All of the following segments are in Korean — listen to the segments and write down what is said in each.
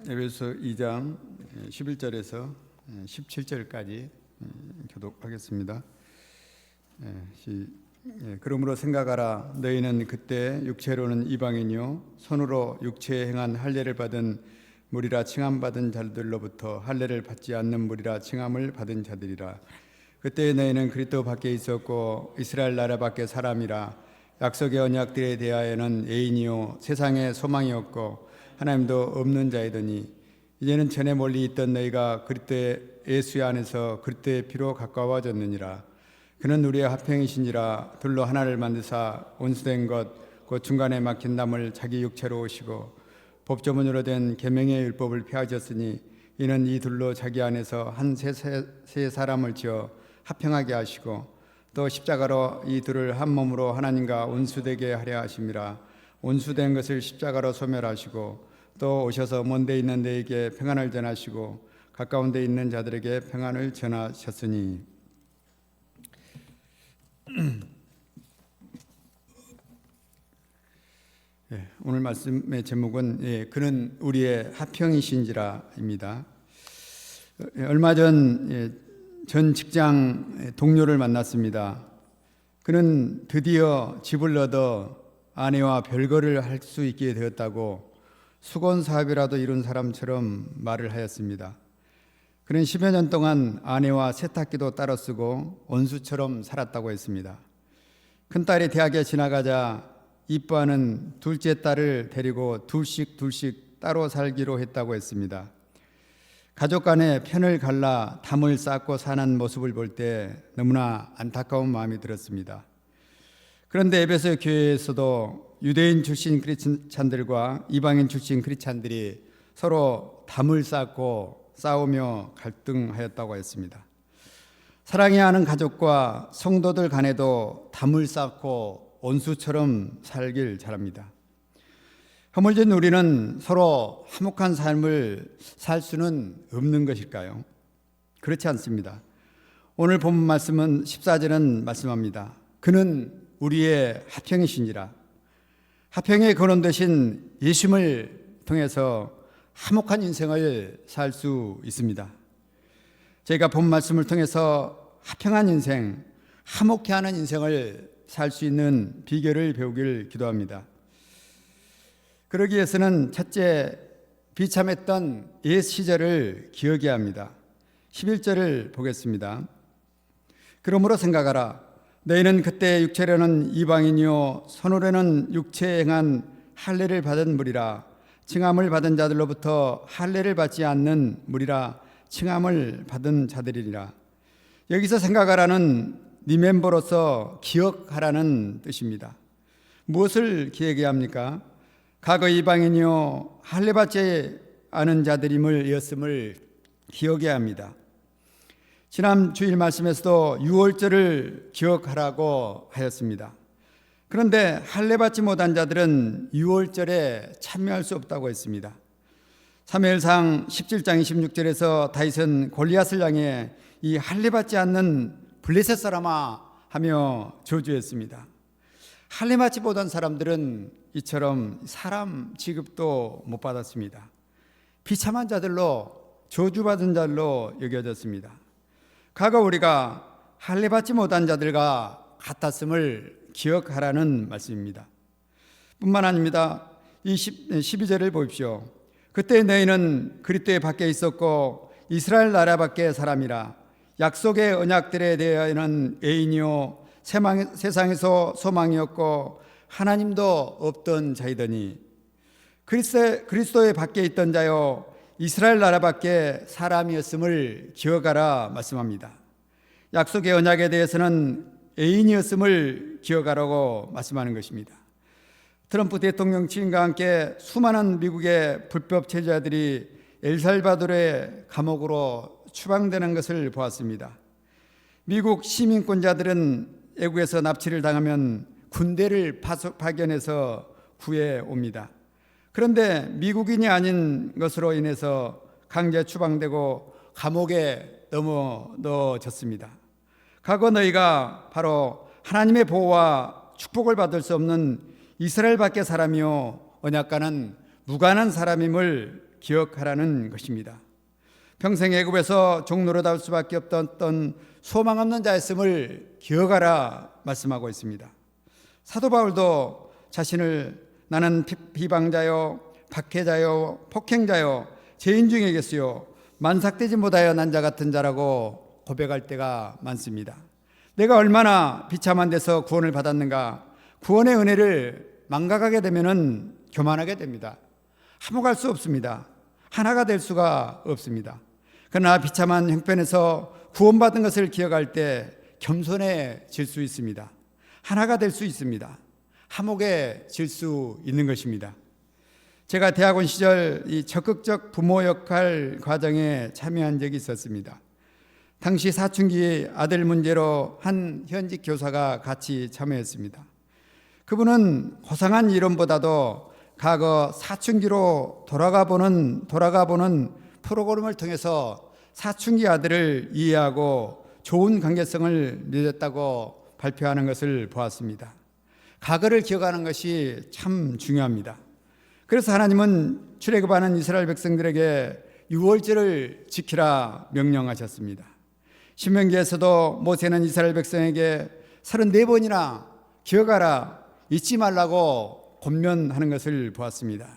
에베소 2장 11절에서 17절까지 교독하겠습니다. 그러므로 생각하라. 너희는 그때 육체로는 이방인이요 손으로 육체에 행한 할례를 받은 무리라 칭함받은 자들로부터 할례를 받지 않는 무리라 칭함을 받은 자들이라. 그때 너희는 그리스도 밖에 있었고 이스라엘 나라 밖에 사람이라. 약속의 언약들에 대하여는 애인이요 세상의 소망이었고 하나님도 없는 자이더니 이제는 전에 멀리 있던 너희가 그리스도 예수 안에서 그리스도의 피로 가까워졌느니라. 그는 우리의 화평이신지라. 둘로 하나를 만드사 온수된 것 곧 중간에 막힌 담을 자기 육체로 오시고 법조문으로 된 계명의 율법을 폐하셨으니 이는 이 둘로 자기 안에서 한 세 사람을 지어 화평하게 하시고 또 십자가로 이 둘을 한 몸으로 하나님과 온수되게 하려 하심이라. 온수된 것을 십자가로 소멸하시고 또 오셔서 먼 데 있는 데에게 평안을 전하시고 가까운 데 있는 자들에게 평안을 전하셨으니. 오늘 말씀의 제목은 그는 우리의 화평이신지라입니다. 얼마 전 직장 동료를 만났습니다. 그는 드디어 집을 얻어 아내와 별거를 할 수 있게 되었다고 수건 사업이라도 이룬 사람처럼 말을 하였습니다. 그는 10여 년 동안 아내와 세탁기도 따로 쓰고 원수처럼 살았다고 했습니다. 큰딸이 대학에 지나가자 이뻐하는 둘째 딸을 데리고 둘씩 따로 살기로 했다고 했습니다. 가족 간에 편을 갈라 담을 쌓고 사는 모습을 볼 때 너무나 안타까운 마음이 들었습니다. 그런데 에베소 교회에서도 유대인 출신 크리스찬들과 이방인 출신 크리스찬들이 서로 담을 쌓고 싸우며 갈등하였다고 했습니다. 사랑해야 하는 가족과 성도들 간에도 담을 쌓고 원수처럼 살길 잘합니다. 허물진 우리는 서로 화목한 삶을 살 수는 없는 것일까요? 그렇지 않습니다. 오늘 본 말씀은 14절은 말씀합니다. 그는 우리의 화평이신지라. 화평의 근원 되신 예수님을 통해서 화목한 인생을 살 수 있습니다. 저희가 본 말씀을 통해서 화평한 인생, 화목해 하는 인생을 살 수 있는 비결을 배우길 기도합니다. 그러기 위해서는 첫째, 비참했던 옛 시절을 기억해야 합니다. 11절을 보겠습니다. 그러므로 생각하라. 너희는 그때 육체로는 이방인이요 손으로는 육체에 행한 할례를 받은 무리라. 칭함을 받은 자들로부터 할례를 받지 않는 무리라 칭함을 받은 자들이니라. 여기서 생각하라는 리멤버로서 기억하라는 뜻입니다. 무엇을 기억해야 합니까? 과거 이방인이요 할례 받지 않은 자들임을 이었음을 기억해야 합니다. 지난 주일 말씀에서도 유월절을 기억하라고 하였습니다. 그런데 할례 받지 못한 자들은 유월절에 참여할 수 없다고 했습니다. 사무엘상 17장 26절에서 다윗은 골리앗을 향해 이 할례 받지 않는 블레셋 사람아 하며 저주했습니다. 할례 받지 못한 사람들은 이처럼 사람 취급도 못 받았습니다. 비참한 자들로 저주받은 자들로 여겨졌습니다. 과거 우리가 할례 받지 못한 자들과 같았음을 기억하라는 말씀입니다. 뿐만 아닙니다. 이 12절을 보십시오. 그때 너희는 그리스도 밖에 있었고 이스라엘 나라 밖에 사람이라. 약속의 언약들에 대하여는 애인이요 세상에서 소망이었고 하나님도 없던 자이더니 그리스도의 밖에 있던 자요 이스라엘 나라 밖에 사람이었음을 기억하라 말씀합니다. 약속의 언약에 대해서는 애인이었음을 기억하라고 말씀하는 것입니다. 트럼프 대통령 취임과 함께 수많은 미국의 불법 체류자들이 엘살바도르의 감옥으로 추방되는 것을 보았습니다. 미국 시민권자들은 외국에서 납치를 당하면 군대를 파견해서 구해옵니다. 그런데 미국인이 아닌 것으로 인해서 강제 추방되고 감옥에 넣어졌습니다. 과거 너희가 바로 하나님의 보호와 축복을 받을 수 없는 이스라엘 밖의 사람이요 언약과는 무관한 사람임을 기억하라는 것입니다. 평생 애굽에서 종노릇 할 수밖에 없던 소망 없는 자였음을 기억하라 말씀하고 있습니다. 사도 바울도 자신을 나는 비방자요, 박해자요, 폭행자요, 죄인 중이겠어요, 만삭되지 못하여 난 자 같은 자라고 고백할 때가 많습니다. 내가 얼마나 비참한 데서 구원을 받았는가. 구원의 은혜를 망각하게 되면 교만하게 됩니다. 화목할 수 없습니다. 하나가 될 수가 없습니다. 그러나 비참한 형편에서 구원받은 것을 기억할 때 겸손해질 수 있습니다. 하나가 될 수 있습니다. 화목해질 수 있는 것입니다. 제가 대학원 시절 이 적극적 부모 역할 과정에 참여한 적이 있었습니다. 당시 사춘기 아들 문제로 한 현직 교사가 같이 참여했습니다. 그분은 고상한 이론보다도 과거 사춘기로 돌아가 보는 프로그램을 통해서 사춘기 아들을 이해하고 좋은 관계성을 맺었다고 발표하는 것을 보았습니다. 과거를 기억하는 것이 참 중요합니다. 그래서 하나님은 출애굽하는 이스라엘 백성들에게 유월절을 지키라 명령하셨습니다. 신명기에서도 모세는 이스라엘 백성에게 34번이나 기억하라, 잊지 말라고 권면하는 것을 보았습니다.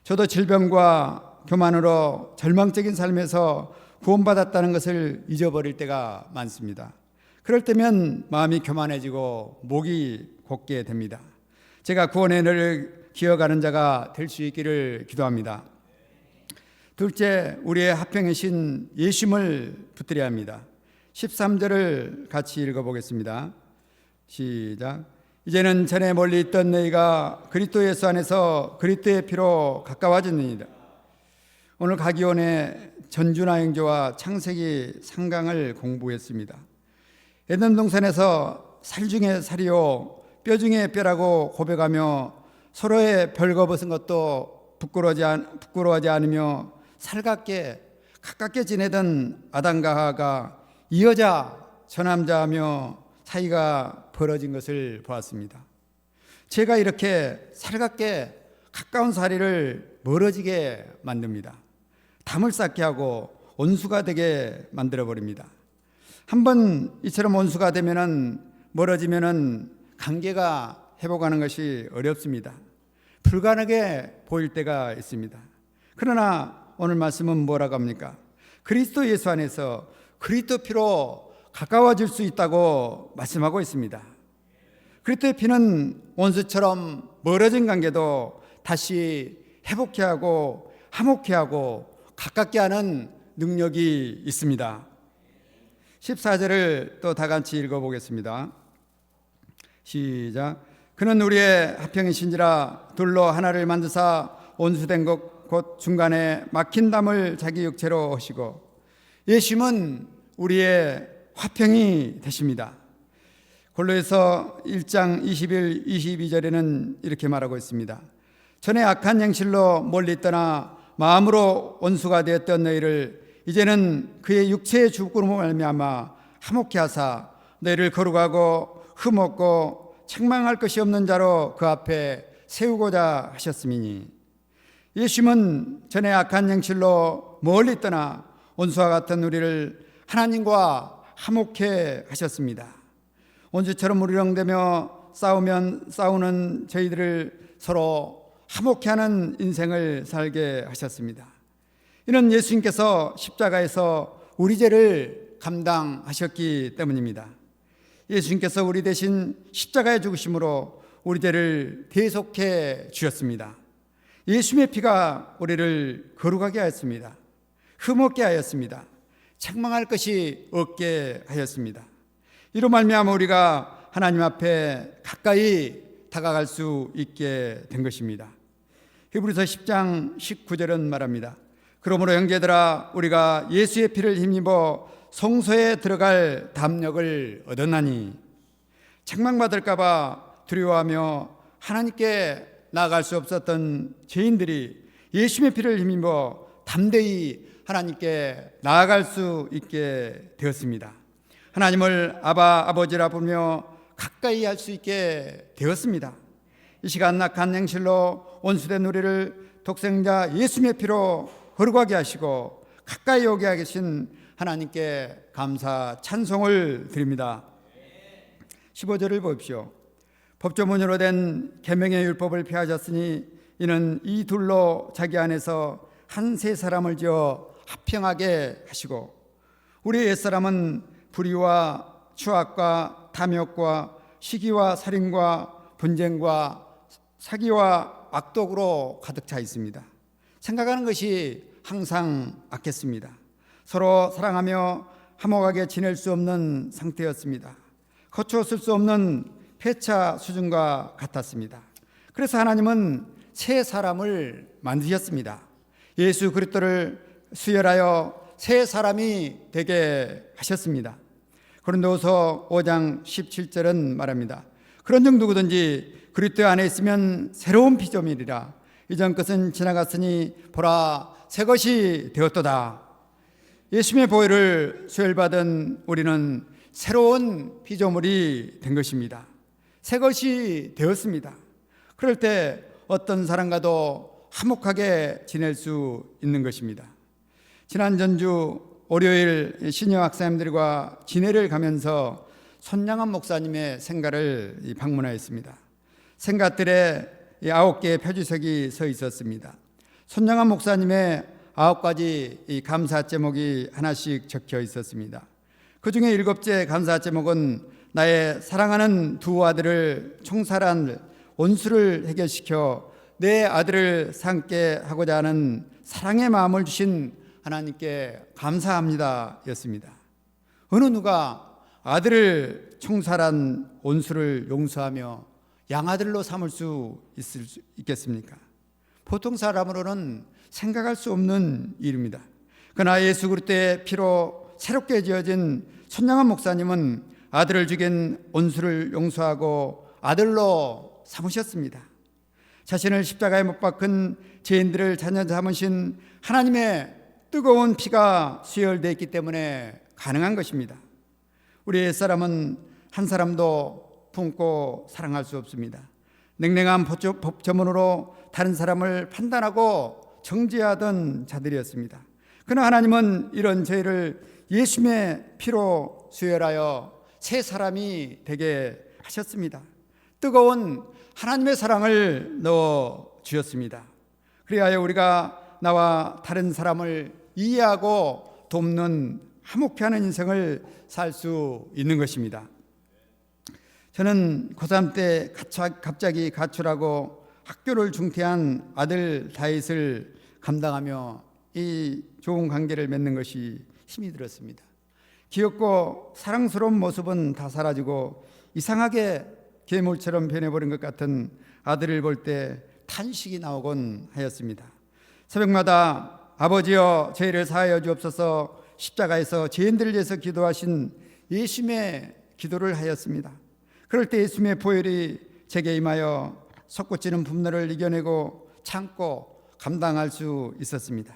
저도 질병과 교만으로 절망적인 삶에서 구원받았다는 것을 잊어버릴 때가 많습니다. 그럴 때면 마음이 교만해지고 목이 곧게 됩니다. 제가 구원의 은혜를 기억하는 자가 될 수 있기를 기도합니다. 둘째, 우리의 화평의 신 예수님을 붙들어야 합니다. 13절을 같이 읽어보겠습니다. 시작. 이제는 전에 멀리 있던 너희가 그리스도 예수 안에서 그리스도의 피로 가까워졌느니라. 오늘 가기원의 전주나 행조와 창세기 3강을 공부했습니다. 에덴 동산에서 살 중에 살이요 뼈 중에 뼈라고 고백하며 서로의 벌거벗은 것도 부끄러워하지 않으며 살갑게 가깝게 지내던 아담과 하와가 이 여자 저 남자하며 사이가 벌어진 것을 보았습니다. 제가 이렇게 살갑게 가까운 사이를 멀어지게 만듭니다. 담을 쌓게 하고 원수가 되게 만들어버립니다. 한번 이처럼 원수가 되면은 멀어지면은 관계가 회복하는 것이 어렵습니다. 불가능하게 보일 때가 있습니다. 그러나 오늘 말씀은 뭐라고 합니까? 그리스도 예수 안에서 그리스도 피로 가까워질 수 있다고 말씀하고 있습니다. 그리스도의 피는 원수처럼 멀어진 관계도 다시 회복케 하고 화목케 하고 가깝게 하는 능력이 있습니다. 14절을 또 다 같이 읽어보겠습니다. 시작. 그는 우리의 화평이신지라 둘로 하나를 만드사 온수된 것 곧 중간에 막힌 담을 자기 육체로 하시고 예수님은 우리의 화평이 되십니다. 골로새서 1장 21, 22절에는 이렇게 말하고 있습니다. 전에 악한 행실로 멀리 떠나 마음으로 원수가 되었던 너희를 이제는 그의 육체의 죽음으로 말미암아 화목케 하사 너희를 거룩하고 흠없고 책망할 것이 없는 자로 그 앞에 세우고자 하셨음이니 예수님은 전에 악한 행실로 멀리 떠나 원수와 같은 우리를 하나님과 화목케 하셨습니다. 원수처럼 우리렁대며 싸우는 저희들을 서로 화목케 하는 인생을 살게 하셨습니다. 이는 예수님께서 십자가에서 우리 죄를 감당하셨기 때문입니다. 예수님께서 우리 대신 십자가에 죽으심으로 우리 죄를 대속해 주셨습니다. 예수님의 피가 우리를 거룩하게 하였습니다. 흠없게 하였습니다. 책망할 것이 없게 하였습니다. 이로 말미암아 우리가 하나님 앞에 가까이 다가갈 수 있게 된 것입니다. 히브리서 10장 19절은 말합니다. 그러므로 형제들아 우리가 예수의 피를 힘입어 성소에 들어갈 담력을 얻었나니 책망받을까 봐 두려워하며 하나님께 나아갈 수 없었던 죄인들이 예수의 피를 힘입어 담대히 하나님께 나아갈 수 있게 되었습니다. 하나님을 아버지라 부르며 가까이 할 수 있게 되었습니다. 이 시간 악한 행실로 원수된 우리를 독생자 예수님의 피로 거룩하게 하시고 가까이 오게 하신 하나님께 감사 찬송을 드립니다. 15절을 보십시오. 법조문으로 된 계명의 율법을 폐하셨으니 이는 이 둘로 자기 안에서 한 세 사람을 지어 합평하게 하시고 우리 옛사람은 불의와 추악과 탐욕과 시기와 살인과 분쟁과 사기와 악독으로 가득 차 있습니다. 생각하는 것이 항상 악했습니다. 서로 사랑하며 화목하게 지낼 수 없는 상태였습니다. 거추었을 수 없는 폐차 수준과 같았습니다. 그래서 하나님은 새 사람을 만드셨습니다. 예수 그리스도를 수혈하여 새 사람이 되게 하셨습니다. 고린도후서 5장 17절은 말합니다. 그런즉 누구든지 그리스도 안에 있으면 새로운 피조물이라 이전 것은 지나갔으니 보라 새 것이 되었도다. 예수님의 보혈을 수혈받은 우리는 새로운 피조물이 된 것입니다. 새 것이 되었습니다. 그럴 때 어떤 사람과도 화목하게 지낼 수 있는 것입니다. 지난 전주 월요일 시니어 학생들과 진해를 가면서 손양한 목사님의 생가를 방문하였습니다. 생가들에 9개의 표지석이 서 있었습니다. 손양한 목사님의 9가지 감사 제목이 하나씩 적혀 있었습니다. 그 중에 7째 감사 제목은 나의 사랑하는 두 아들을 총살한 원수를 해결시켜 내 아들을 삼게 하고자 하는 사랑의 마음을 주신 하나님께 감사합니다 였습니다. 어느 누가 아들을 총살한 원수를 용서하며 양아들로 삼을 수 있겠습니까? 보통 사람으로는 생각할 수 없는 일입니다. 그러나 예수 그리스도의 피로 새롭게 지어진 손양한 목사님은 아들을 죽인 원수를 용서하고 아들로 삼으셨습니다. 자신을 십자가에 못 박은 죄인들을 자녀 삼으신 하나님의 뜨거운 피가 수혈되어 있기 때문에 가능한 것입니다. 우리 옛사람은 한 사람도 품고 사랑할 수 없습니다. 냉랭한 법조문으로 다른 사람을 판단하고 정죄하던 자들이었습니다. 그러나 하나님은 이런 죄를 예수님의 피로 수혈하여 새 사람이 되게 하셨습니다. 뜨거운 하나님의 사랑을 넣어 주셨습니다. 그리하여 우리가 나와 다른 사람을 이해하고 돕는 화목케 하는 인생을 살 수 있는 것입니다. 저는 고3 때 갑자기 가출하고 학교를 중퇴한 아들 다윗을 감당하며 이 좋은 관계를 맺는 것이 힘이 들었습니다. 귀엽고 사랑스러운 모습은 다 사라지고 이상하게 괴물처럼 변해버린 것 같은 아들을 볼 때 탄식이 나오곤 하였습니다. 새벽마다 아버지여 죄를 사하여 주옵소서 십자가에서 죄인들을 위해서 기도하신 예수님의 기도를 하였습니다. 그럴 때 예수님의 보혈이 제게 임하여 솟구치는 분노를 이겨내고 참고 감당할 수 있었습니다.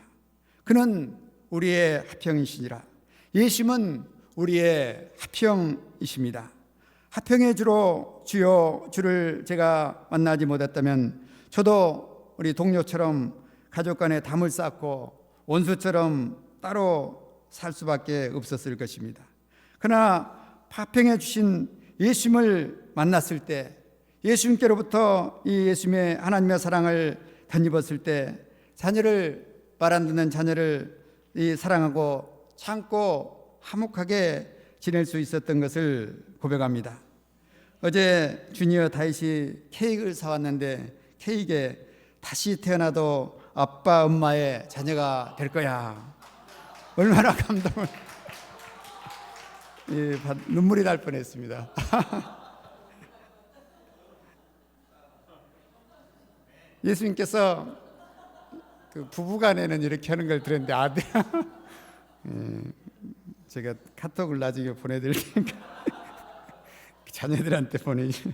그는 우리의 화평이시니라. 예수님은 우리의 화평이십니다. 화평의 주로 주여 주를 제가 만나지 못했다면 저도 우리 동료처럼 가족 간에 담을 쌓고 원수처럼 따로 살 수밖에 없었을 것입니다. 그러나 화평해 주신 예수님을 만났을 때 예수님께로부터 이 예수님의 하나님의 사랑을 덧입었을 때 자녀를 말 안 듣는 자녀를 사랑하고 참고 화목하게 지낼 수 있었던 것을 고백합니다. 어제 주니어 다윗이 케이크를 사왔는데 케이크에 다시 태어나도 아빠 엄마의 자녀가 될 거야. 얼마나 감동을 눈물이 날 뻔했습니다. 예수님께서 그 부부간에는 이렇게 하는 걸 들었는데 아들 제가 카톡을 나중에 보내드릴 테니까 자녀들한테 보내시.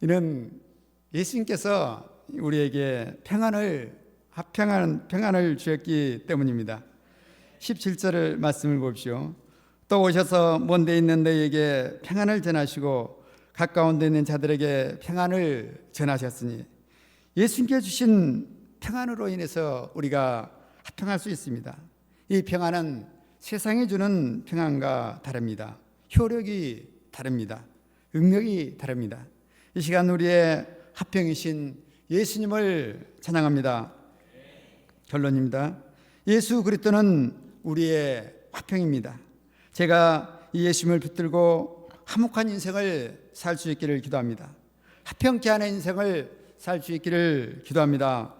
이는 예수님께서 우리에게 평안을 주셨기 때문입니다. 17절을 말씀을 보십시오. 또 오셔서 먼 데 있는 너희에게 평안을 전하시고 가까운 데 있는 자들에게 평안을 전하셨으니 예수님께 주신 평안으로 인해서 우리가 화평할 수 있습니다. 이 평안은 세상이 주는 평안과 다릅니다. 효력이 다릅니다. 능력이 다릅니다. 이 시간 우리의 화평이신 예수님을 찬양합니다. 결론입니다. 예수 그리스도는 우리의 화평입니다. 제가 이 예수님을 붙들고 화목한 인생을 살 수 있기를 기도합니다. 화평케 하는 인생을 살 수 있기를 기도합니다.